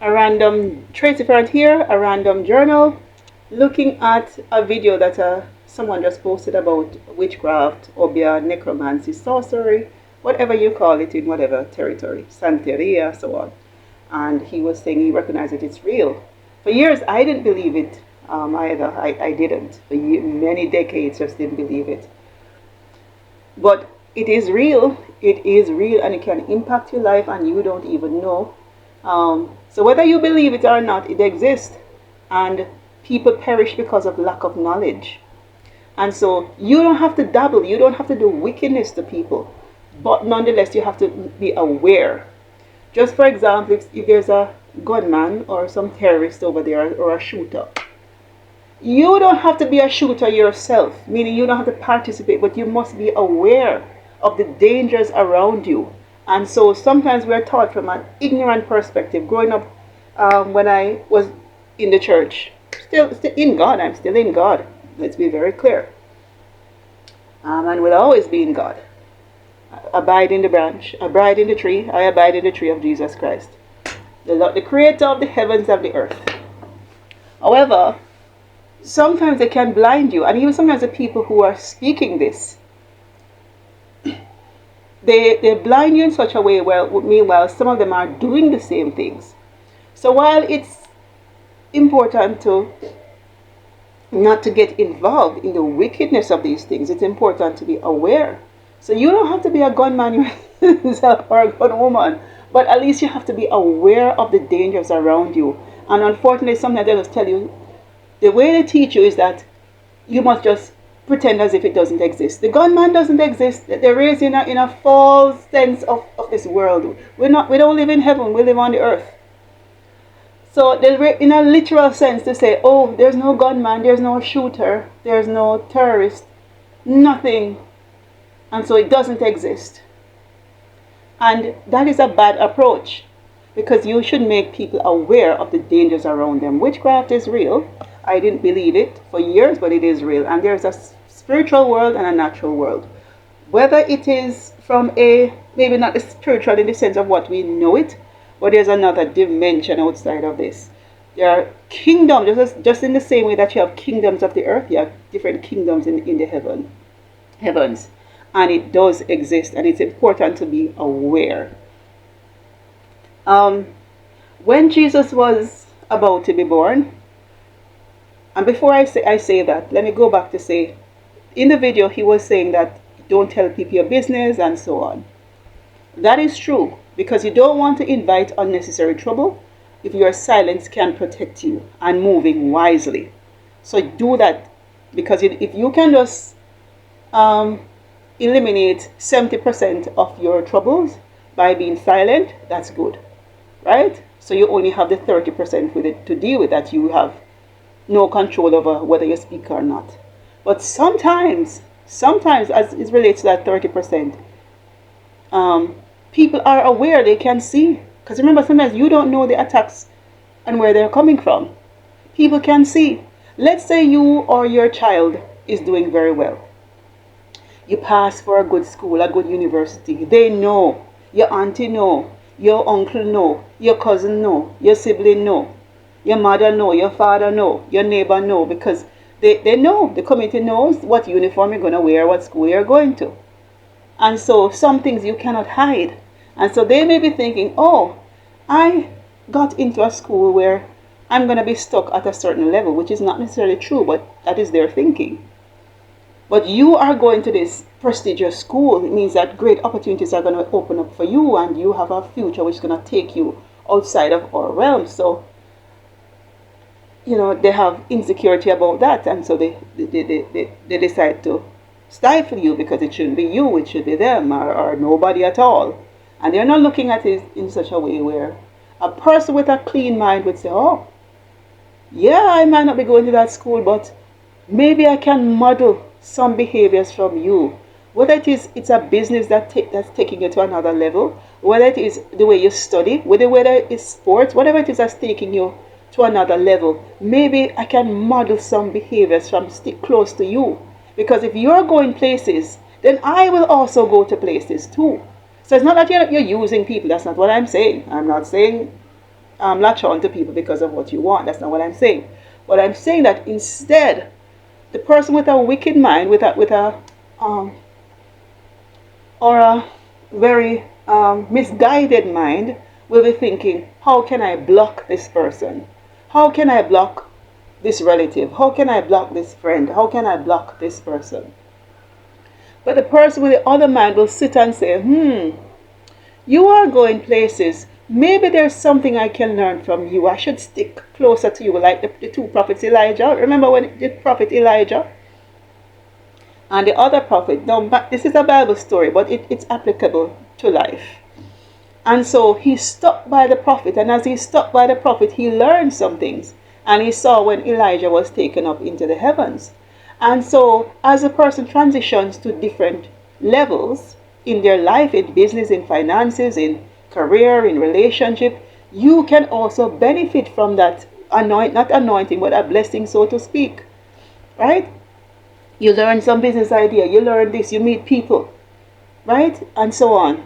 A random Tracey Ferrant here, a random journal, looking at a video that someone just posted about witchcraft, obia, necromancy, sorcery, whatever you call it in whatever territory, Santeria, so on. And he was saying he recognized that it's real. For years, I didn't believe it either. I didn't. For many decades, just didn't believe it. But it is real. It is real, and it can impact your life, and you don't even know. So whether you believe it or not, it exists, and people perish because of lack of knowledge. And so you don't have to dabble, you don't have to do wickedness to people, but nonetheless you have to be aware. Just for example, if there's a gunman or some terrorist over there or a shooter, you don't have to be a shooter yourself, meaning you don't have to participate, but you must be aware of the dangers around you. And so sometimes we're taught from an ignorant perspective. Growing up, when I was in the church, still in God, I'm still in God. Let's be very clear. And will always be in God. Abide in the branch, abide in the tree. I abide in the tree of Jesus Christ, the creator of the heavens and the earth. However, sometimes they can blind you, and even sometimes the people who are speaking this, they blind you in such a way where meanwhile some of them are doing the same things. So while it's important to not to get involved in the wickedness of these things, it's important to be aware. So you don't have to be a gunman yourself or a gunwoman, but at least you have to be aware of the dangers around you. And unfortunately, sometimes they just tell you, the way they teach you is that you must just pretend as if it doesn't exist. The gunman doesn't exist. They're raised in a false sense of this world. We don't live in heaven, we live on the earth. So in a literal sense to say, oh, there's no gunman, there's no shooter, there's no terrorist, nothing. And so it doesn't exist. And that is a bad approach, because you should make people aware of the dangers around them. Witchcraft is real. I didn't believe it for years, but it is real. And there's a spiritual world and a natural world. Whether it is from maybe not the spiritual in the sense of what we know it, but there's another dimension outside of this. There are kingdoms, just in the same way that you have kingdoms of the earth, you have different kingdoms in the heavens. And it does exist, and it's important to be aware. When Jesus was about to be born, and before I say that, let me go back to say, in the video he was saying that don't tell people your business and so on. That is true, because you don't want to invite unnecessary trouble if your silence can protect you and moving wisely. So do that, because if you can just eliminate 70% of your troubles by being silent, that's good, right? So you only have the 30% with it to deal with, that you have no control over whether you speak or not. But sometimes as it relates to that 30%, people are aware, they can see. Because remember, sometimes you don't know the attacks and where they're coming from. People can see. Let's say you or your child is doing very well. You pass for a good school, a good university. They know. Your auntie know. Your uncle know. Your cousin know. Your sibling know. Your mother know. Your father know. Your neighbor know. Because they know. The community knows what uniform you're going to wear, what school you're going to. And so some things you cannot hide. And so they may be thinking, oh, I got into a school where I'm going to be stuck at a certain level, which is not necessarily true, but that is their thinking. But you are going to this prestigious school. It means that great opportunities are going to open up for you, and you have a future which is going to take you outside of our realm. So, they have insecurity about that, and so they decide to stifle you, because it shouldn't be you, it should be them, or nobody at all. And they're not looking at it in such a way where a person with a clean mind would say, oh, yeah, I might not be going to that school, but maybe I can model some behaviors from you. Whether it's a business that's taking you to another level, whether it is the way you study, whether it's sports, whatever it is that's taking you to another level, maybe I can model some behaviors from stick close to you. Because if you're going places, then I will also go to places too. So it's not that you're using people. That's not what I'm saying. I'm not saying latch on to people because of what you want. That's not what I'm saying. What I'm saying that instead, the person with a wicked mind, with a or a very misguided mind, will be thinking, how can I block this person? How can I block this relative? How can I block this friend? How can I block this person? But the person with the other mind will sit and say, you are going places. Maybe there's something I can learn from you. I should stick closer to you, like the two prophets Elijah. Remember when the prophet Elijah and the other prophet? Now, this is a Bible story, but it's applicable to life. And so he stuck by the prophet, and as he stuck by the prophet, he learned some things. And he saw when Elijah was taken up into the heavens. And so as a person transitions to different levels in their life, in business, in finances, in career, in relationship, you can also benefit from that not anointing, but a blessing, so to speak. Right? You learn some business idea, you learn this, you meet people, right? And so on.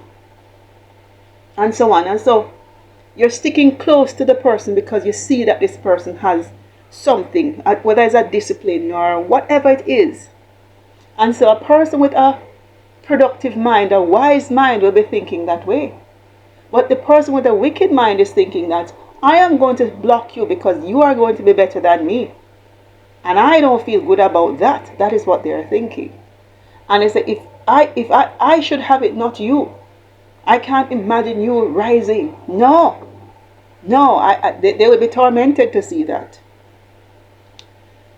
And so on. And so you're sticking close to the person because you see that this person has something, whether it's a discipline or whatever it is. And so a person with a productive mind, a wise mind, will be thinking that way. But the person with a wicked mind is thinking that I am going to block you because you are going to be better than me. And I don't feel good about that. That is what they are thinking. And they say, if I should have it, not you. I can't imagine you rising. No. They will be tormented to see that.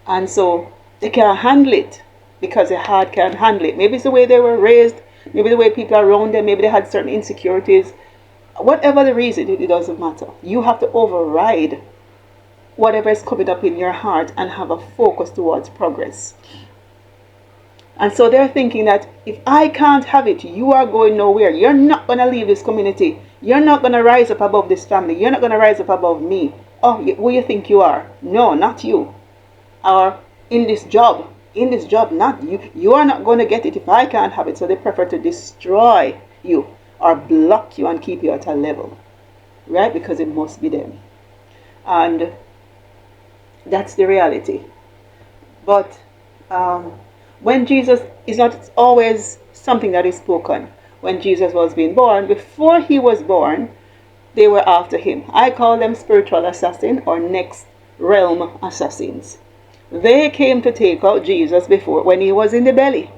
And so they can't handle it because their heart can't handle it. Maybe it's the way they were raised. Maybe the way people around them. Maybe they had certain insecurities. Whatever the reason, it doesn't matter. You have to override whatever is coming up in your heart and have a focus towards progress. And so they're thinking that if I can't have it, you are going nowhere. You're not going to leave this community. You're not going to rise up above this family. You're not going to rise up above me. Oh, who you think you are? No, not you. Or in this job, not you. You are not going to get it if I can't have it. So they prefer to destroy you or block you and keep you at a level. Right? Because it must be them. And that's the reality. But when Jesus is not always something that is spoken. When Jesus was being born, before he was born, they were after him. I call them spiritual assassins or next realm assassins. They came to take out Jesus before when he was in the belly,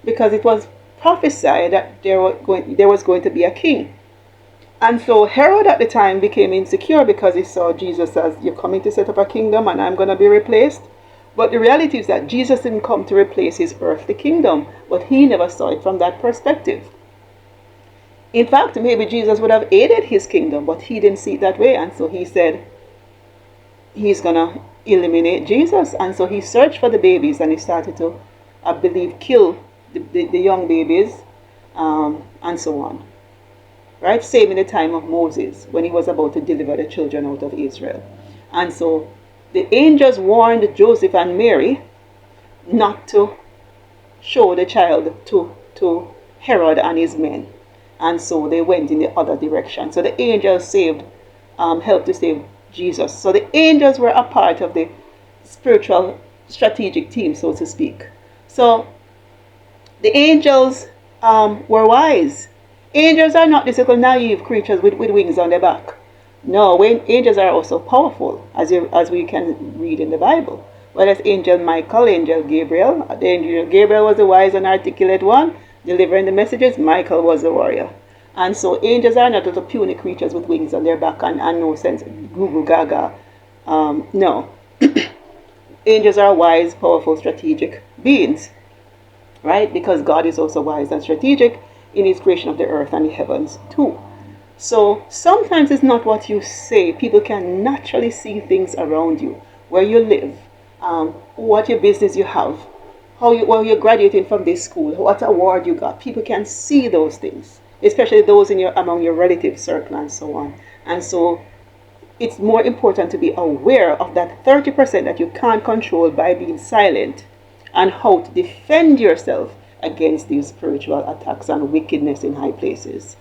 because it was prophesied that there was going to be a king. And so Herod at the time became insecure because he saw Jesus as, you're coming to set up a kingdom and I'm going to be replaced. But the reality is that Jesus didn't come to replace his earthly kingdom, but he never saw it from that perspective. In fact, maybe Jesus would have aided his kingdom, but he didn't see it that way. And so he said he's going to eliminate Jesus. And so he searched for the babies and he started to, I believe, kill the young babies and so on. Right? Same in the time of Moses, when he was about to deliver the children out of Israel. And so the angels warned Joseph and Mary not to show the child to Herod and his men. And so they went in the other direction. So the angels helped to save Jesus. So the angels were a part of the spiritual strategic team, so to speak. So the angels were wise. Angels are not these little naive creatures with wings on their back. No, angels are also powerful, as we can read in the Bible. Whether it's Angel Michael, Angel Gabriel. The Angel Gabriel was the wise and articulate one, delivering the messages. Michael was the warrior. And so angels are not little puny creatures with wings on their back and no sense, goo gaga. No. Angels are wise, powerful, strategic beings. Right? Because God is also wise and strategic in his creation of the earth and the heavens too. So sometimes it's not what you say. People can naturally see things around you, where you live, what your business you have, how you're graduating from this school, what award you got. People can see those things, especially those among your relative circle and so on. And so it's more important to be aware of that 30% that you can't control by being silent, and how to defend yourself against these spiritual attacks and wickedness in high places.